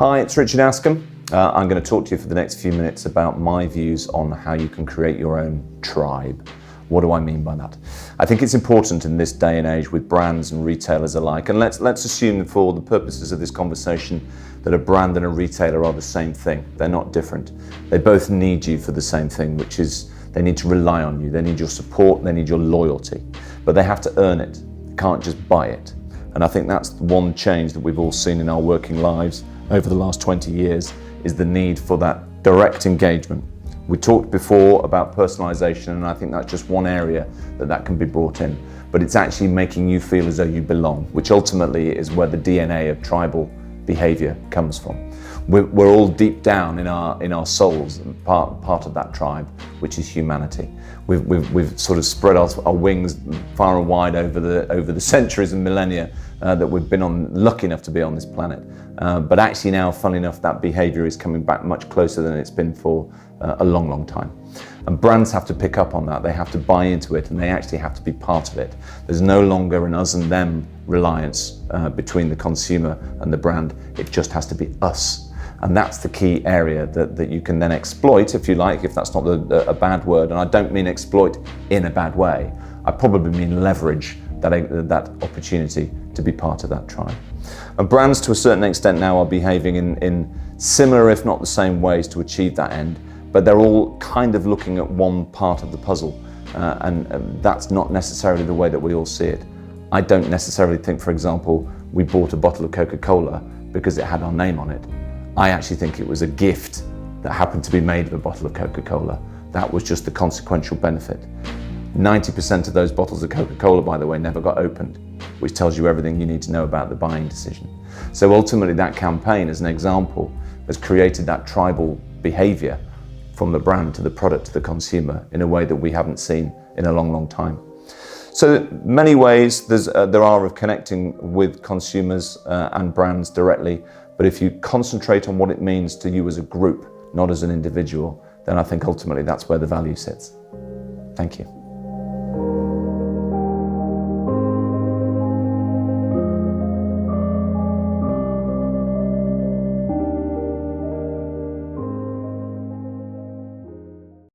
Hi, it's Richard Askam. I'm going to talk to you for the next few minutes about my views on how you can create your own tribe. What do I mean by that? I think it's important in this day and age with brands and retailers alike, and let's assume for the purposes of this conversation that a brand and a retailer are the same thing. They're not different. They both need you for the same thing, which is they need to rely on you. They need your support, they need your loyalty, but they have to earn it. They can't just buy it. And I think that's one change that we've all seen in our working lives over the last 20 years is the need for that direct engagement. We talked before about personalization, and I think that's just one area that can be brought in, but it's actually making you feel as though you belong, which ultimately is where the DNA of tribal behavior comes from. We're all deep down in our souls, part of that tribe, which is humanity. We've sort of spread our wings far and wide over the centuries and millennia that we've been lucky enough to be on this planet. But actually now, funnily enough, that behavior is coming back much closer than it's been for a long, long time. And brands have to pick up on that. They have to buy into it, and they actually have to be part of it. There's no longer an us and them reliance between the consumer and the brand. It just has to be us. And that's the key area that you can then exploit, if you like, if that's not a bad word. And I don't mean exploit in a bad way. I probably mean leverage that opportunity to be part of that tribe. And brands, to a certain extent now, are behaving in similar, if not the same ways to achieve that end, but they're all kind of looking at one part of the puzzle. And that's not necessarily the way that we all see it. I don't necessarily think, for example, we bought a bottle of Coca-Cola because it had our name on it. I actually think it was a gift that happened to be made of a bottle of Coca-Cola. That was just the consequential benefit. 90% of those bottles of Coca-Cola, by the way, never got opened, which tells you everything you need to know about the buying decision. So ultimately that campaign, as an example, has created that tribal behavior from the brand to the product to the consumer in a way that we haven't seen in a long, long time. So many ways there are of connecting with consumers and brands directly, but if you concentrate on what it means to you as a group, not as an individual, then I think ultimately that's where the value sits. Thank you.